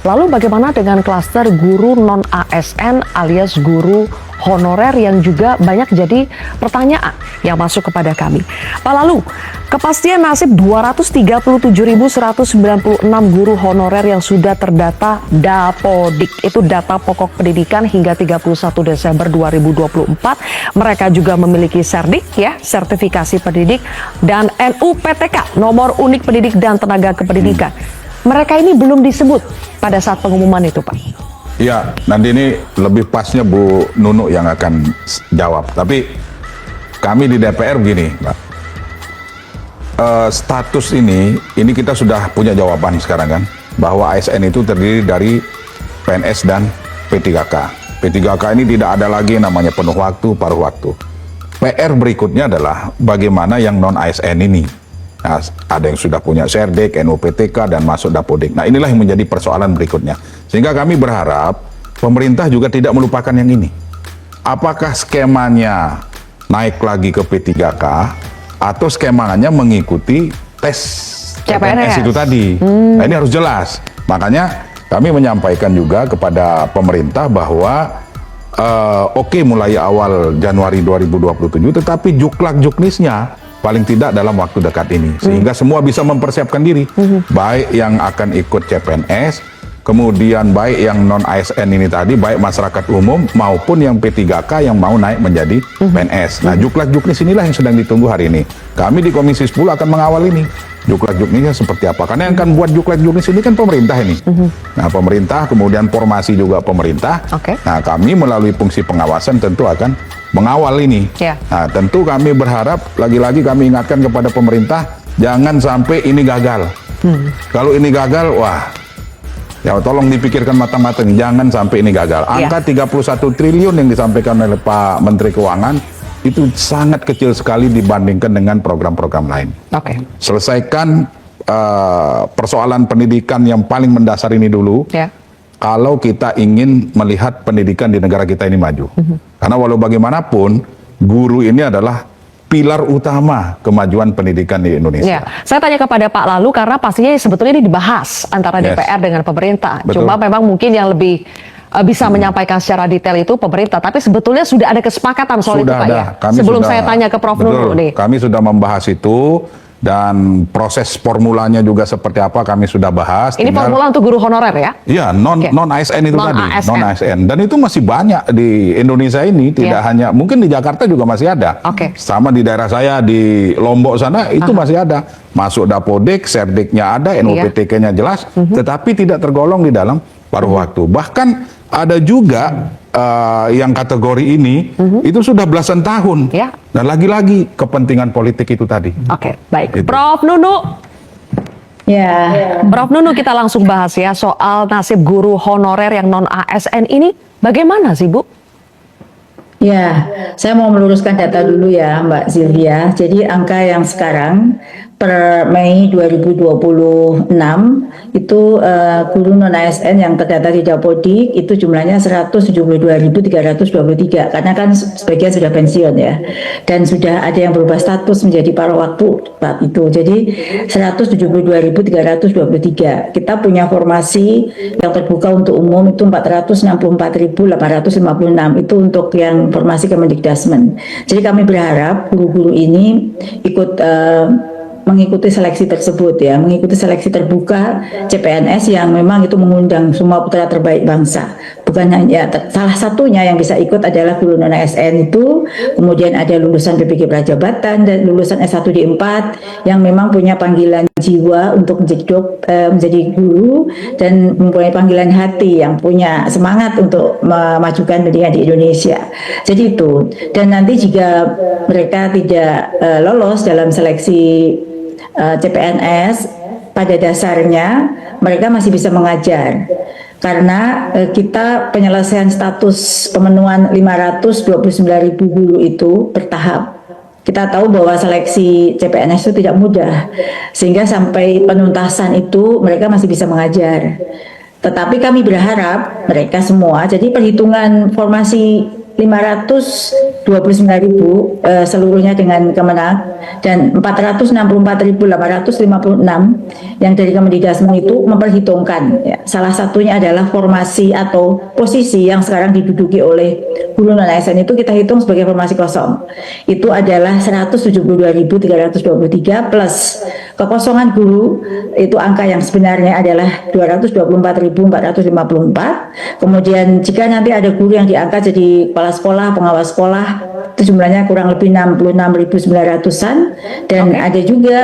Lalu bagaimana dengan klaster guru non-ASN alias guru honorer yang juga banyak jadi pertanyaan yang masuk kepada kami. Pak Lalu, kepastian nasib 237.196 guru honorer yang sudah terdata Dapodik, itu data pokok pendidikan hingga 31 Desember 2024. Mereka juga memiliki Serdik, ya, sertifikasi pendidik, dan NUPTK, nomor unik pendidik dan tenaga kependidikan. Mereka ini belum disebut pada saat pengumuman itu, Pak. Ya, nanti ini lebih pasnya Bu Nunu yang akan jawab. Tapi kami di DPR begini, Mbak. Status ini kita sudah punya jawaban sekarang kan, bahwa ASN itu terdiri dari PNS dan P3K. P3K ini tidak ada lagi namanya penuh waktu, paruh waktu. PR berikutnya adalah bagaimana yang non-ASN ini. Nah, ada yang sudah punya Serdek, NUPTK, dan masuk Dapodik. Nah, inilah yang menjadi persoalan berikutnya. Sehingga kami berharap pemerintah juga tidak melupakan yang ini. Apakah skemanya naik lagi ke P3K atau skemanya mengikuti tes CPNS itu tadi? Nah, ini harus jelas. Makanya kami menyampaikan juga kepada pemerintah bahwa oke, mulai awal Januari 2027, tetapi juklak-juknisnya paling tidak dalam waktu dekat ini, sehingga semua bisa mempersiapkan diri, baik yang akan ikut CPNS, kemudian baik yang non-ASN ini tadi, baik masyarakat umum maupun yang P3K yang mau naik menjadi PNS. Nah, juklak-juknis inilah yang sedang ditunggu hari ini. Kami di Komisi 10 akan mengawal ini. Juklak-juknisnya seperti apa? Karena yang akan buat juklak-juknis ini kan pemerintah ini. Nah, pemerintah, kemudian formasi juga pemerintah. Nah, kami melalui fungsi pengawasan tentu akan mengawal ini. Nah, tentu kami berharap, lagi-lagi kami ingatkan kepada pemerintah, jangan sampai ini gagal. Kalau ini gagal, wah, ya tolong dipikirkan matang-matang, jangan sampai ini gagal. Angka 31 triliun yang disampaikan oleh Pak Menteri Keuangan itu sangat kecil sekali dibandingkan dengan program-program lain. Selesaikan persoalan pendidikan yang paling mendasar ini dulu. Kalau kita ingin melihat pendidikan di negara kita ini maju. Karena walau bagaimanapun, guru ini adalah pilar utama kemajuan pendidikan di Indonesia. Saya tanya kepada Pak Lalu karena pastinya sebetulnya ini dibahas antara DPR dengan pemerintah. Cuma memang mungkin yang lebih bisa menyampaikan secara detail itu pemerintah. Tapi sebetulnya sudah ada kesepakatan soal itu, Pak, ya? Sebelum saya tanya ke Prof. Nunu nih. Kami sudah membahas itu. Dan proses formulanya juga seperti apa kami sudah bahas. Ini formula untuk guru honorer ya? Iya, non-ASN itu tadi, non-ASN. Dan itu masih banyak di Indonesia ini, tidak hanya, mungkin di Jakarta juga masih ada. Sama di daerah saya, di Lombok sana, itu masih ada. Masuk Dapodik, Serdiknya ada, NUPTK-nya jelas, tetapi tidak tergolong di dalam paruh waktu. Bahkan ada juga yang kategori ini itu sudah belasan tahun, dan lagi-lagi kepentingan politik itu tadi. Baik, gitu. Prof. Nunu. Prof. Nunu, kita langsung bahas ya soal nasib guru honorer yang non ASN ini. Bagaimana sih, Bu? Saya mau meluruskan data dulu ya, Mbak Zilvia. Jadi angka yang sekarang per Mei 2026 itu guru non ASN yang terdata di Dapodik itu jumlahnya 172.323, karena kan sebagian sudah pensiun ya, dan sudah ada yang berubah status menjadi paruh waktu saat itu. Jadi 172.323. Kita punya formasi yang terbuka untuk umum itu 464.856, itu untuk yang formasi Kemendikbudrismen. Jadi kami berharap guru-guru ini ikut mengikuti seleksi tersebut ya, mengikuti seleksi terbuka CPNS yang memang itu mengundang semua putra terbaik bangsa. Bukan hanya salah satunya yang bisa ikut adalah guru non ASN itu, kemudian ada lulusan PPG Prajabatan dan lulusan S1 D4 yang memang punya panggilan jiwa untuk menjadi guru dan mempunyai panggilan hati, yang punya semangat untuk memajukan pendidikan di Indonesia. Jadi itu. Dan nanti jika mereka tidak lolos dalam seleksi CPNS, pada dasarnya mereka masih bisa mengajar. Karena kita penyelesaian status pemenuhan 529.000 guru itu bertahap. Kita tahu bahwa seleksi CPNS itu tidak mudah, sehingga sampai penuntasan itu mereka masih bisa mengajar. Tetapi kami berharap mereka semua, jadi perhitungan formasi 529.000 seluruhnya dengan Kemenak, dan 464.856 yang dari Kemendikbudrismen itu memperhitungkan ya, salah satunya adalah formasi atau posisi yang sekarang diduduki oleh guru non ASN itu kita hitung sebagai formasi kosong. Itu adalah 172.323 plus kekosongan guru, itu angka yang sebenarnya adalah 224.454. Kemudian jika nanti ada guru yang diangkat jadi kepala sekolah, pengawas sekolah, itu jumlahnya kurang lebih 66.900-an, dan ada juga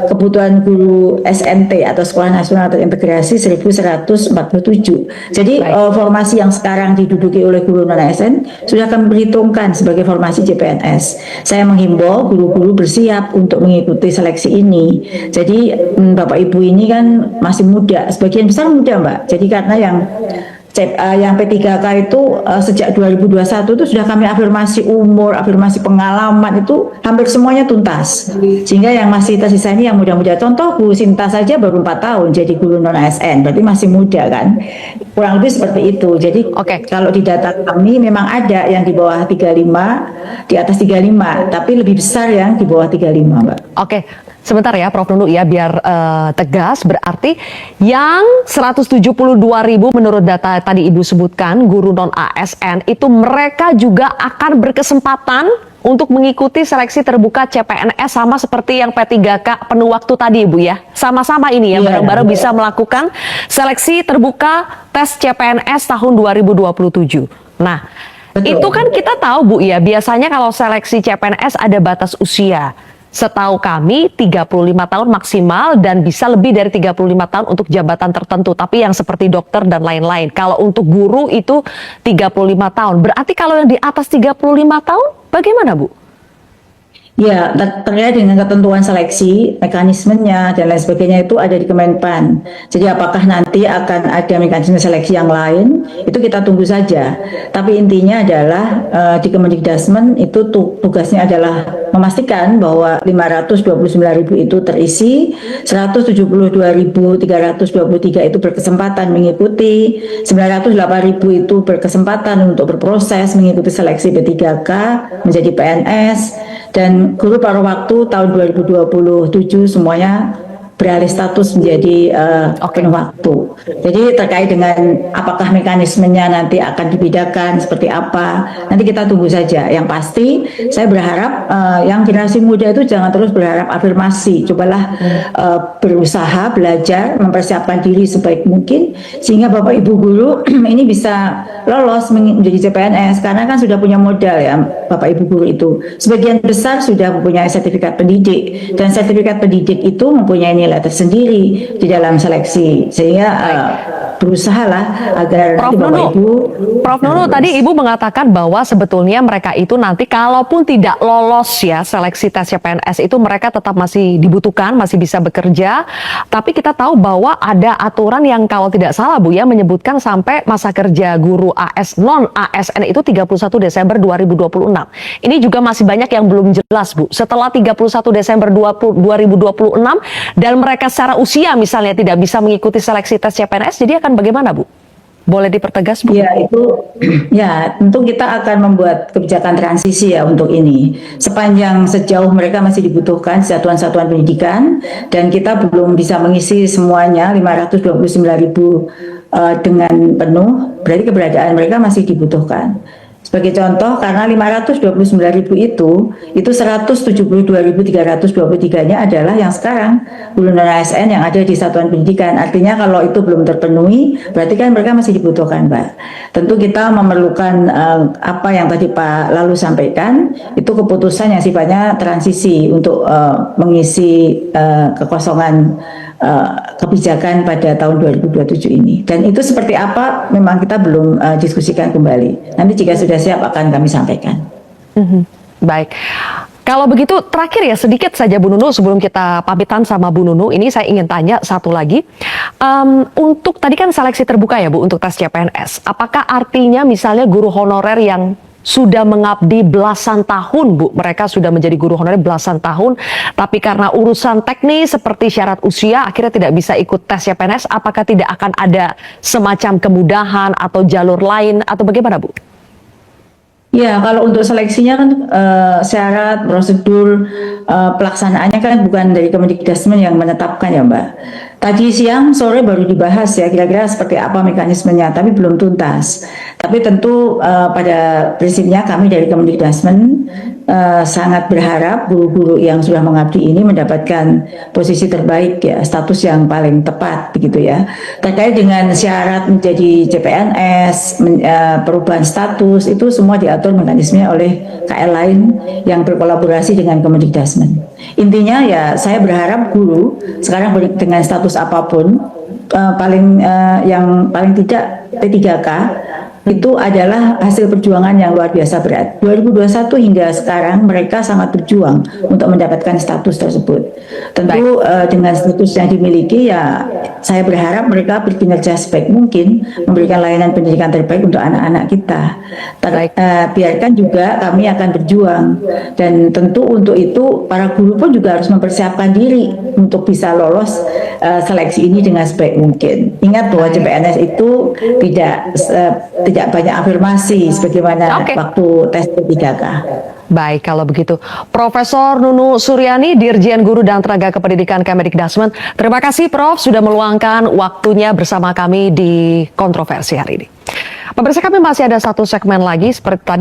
kebutuhan guru SNT atau Sekolah Nasional Terintegrasi 1.147. Jadi formasi yang sekarang diduduki oleh guru non ASN sudah kami perhitungkan sebagai formasi CPNS. Saya menghimbau guru-guru bersiap untuk mengikuti seleksi ini. Jadi Bapak Ibu ini kan masih muda, sebagian besar muda Mbak. Jadi karena yang P3K itu sejak 2021 itu sudah kami afirmasi umur, afirmasi pengalaman, itu hampir semuanya tuntas. Sehingga yang masih tersisa ini yang muda-muda. Contoh Bu Sinta saja baru 4 tahun jadi guru non ASN, berarti masih muda kan. Kurang lebih seperti itu. Jadi kalau di data kami memang ada yang di bawah 35, di atas 35, tapi lebih besar yang di bawah 35 Mbak. Oke. Sebentar ya Prof Nunu ya, biar tegas, berarti yang 172.000 menurut data tadi Ibu sebutkan guru non ASN itu mereka juga akan berkesempatan untuk mengikuti seleksi terbuka CPNS sama seperti yang P3K penuh waktu tadi Ibu ya. Sama-sama ini ya, bareng-bareng bisa melakukan seleksi terbuka tes CPNS tahun 2027. Nah, betul. Itu kan kita tahu Bu ya, biasanya kalau seleksi CPNS ada batas usia. Setahu kami 35 tahun maksimal dan bisa lebih dari 35 tahun untuk jabatan tertentu. Tapi yang seperti dokter dan lain-lain. Kalau untuk guru itu 35 tahun. Berarti kalau yang di atas 35 tahun bagaimana Bu? Ya, terkait dengan ketentuan seleksi, mekanismenya dan lain sebagainya itu ada di Kemenpan. Jadi apakah nanti akan ada mekanisme seleksi yang lain, itu kita tunggu saja. Tapi intinya adalah di Kemendikbudrismen itu tugasnya adalah memastikan bahwa 529.000 itu terisi, 172.323 itu berkesempatan mengikuti, 908.000 itu berkesempatan untuk berproses mengikuti seleksi P3K menjadi PNS, dan guru paruh waktu tahun 2027 semuanya beralih status menjadi penuh waktu. Jadi terkait dengan apakah mekanismenya nanti akan dibedakan seperti apa, nanti kita tunggu saja. Yang pasti saya berharap yang generasi muda itu jangan terus berharap afirmasi. Cobalah berusaha, belajar, mempersiapkan diri sebaik mungkin sehingga Bapak Ibu guru ini bisa lolos menjadi CPNS, karena kan sudah punya modal ya Bapak Ibu guru itu. Sebagian besar sudah mempunyai sertifikat pendidik, dan sertifikat pendidik itu mempunyai nilai tersendiri di dalam seleksi, sehingga berusahalah agar Prof Nunu, tadi Ibu mengatakan bahwa sebetulnya mereka itu nanti kalaupun tidak lolos ya seleksi tes CPNS itu mereka tetap masih dibutuhkan, masih bisa bekerja. Tapi kita tahu bahwa ada aturan yang kalau tidak salah Bu ya menyebutkan sampai masa kerja guru non ASN itu 31 Desember 2026. Ini juga masih banyak yang belum jelas Bu. Setelah 31 Desember 2026 dan mereka secara usia misalnya tidak bisa mengikuti seleksi tes CPNS, jadi akan bagaimana Bu? Boleh dipertegas Bu? Ya itu, ya tentu kita akan membuat kebijakan transisi ya untuk ini. Sejauh mereka masih dibutuhkan satuan-satuan pendidikan dan kita belum bisa mengisi semuanya 529.000 dengan penuh, berarti keberadaan mereka masih dibutuhkan. Sebagai contoh, karena 529.000 itu 172.323-nya adalah yang sekarang guru non ASN yang ada di satuan pendidikan. Artinya kalau itu belum terpenuhi, berarti kan mereka masih dibutuhkan, Mbak. Tentu kita memerlukan apa yang tadi Pak Lalu sampaikan, itu keputusan yang sifatnya transisi untuk mengisi kekosongan kebijakan pada tahun 2027 ini. Dan itu seperti apa memang kita belum diskusikan kembali. Nanti jika sudah siap akan kami sampaikan. Baik. Kalau begitu terakhir ya sedikit saja Bu Nunu sebelum kita pamitan sama Bu Nunu, ini saya ingin tanya satu lagi. Untuk tadi kan seleksi terbuka ya Bu untuk tes CPNS. Apakah artinya misalnya guru honorer yang sudah mengabdi belasan tahun Bu, mereka sudah menjadi guru honorer belasan tahun, tapi karena urusan teknis seperti syarat usia akhirnya tidak bisa ikut tes CPNS, apakah tidak akan ada semacam kemudahan atau jalur lain atau bagaimana Bu? Ya, kalau untuk seleksinya kan syarat, prosedur, pelaksanaannya kan bukan dari Kemendikbudrismen yang menetapkan ya Mbak. Tadi siang, sore baru dibahas ya kira-kira seperti apa mekanismenya, tapi belum tuntas. Tapi tentu pada prinsipnya kami dari Kemendikbudrismen sangat berharap guru-guru yang sudah mengabdi ini mendapatkan posisi terbaik ya, status yang paling tepat begitu ya. Terkait dengan syarat menjadi CPNS, perubahan status itu semua diatur mekanismenya oleh KL lain yang berkolaborasi dengan Kemendikbudrismen. Intinya ya saya berharap guru sekarang dengan status apapun yang paling tidak P3K itu adalah hasil perjuangan yang luar biasa berat. 2021 hingga sekarang mereka sangat berjuang untuk mendapatkan status tersebut. Tentu dengan status yang dimiliki ya saya berharap mereka berkinerja sebaik mungkin memberikan layanan pendidikan terbaik untuk anak-anak kita. Biarkan juga kami akan berjuang dan tentu untuk itu para guru pun juga harus mempersiapkan diri untuk bisa lolos seleksi ini dengan sebaik mungkin. Ingat bahwa CPNS itu tidak banyak afirmasi sebagaimana waktu tes P3K. Baik, kalau begitu. Profesor Nunu Suryani, Dirjen Guru dan Tenaga Kependidikan Kemendikbudrismen. Terima kasih Prof sudah meluangkan waktunya bersama kami di Kontroversi hari ini. Pemirsa, kami masih ada satu segmen lagi seperti tadi.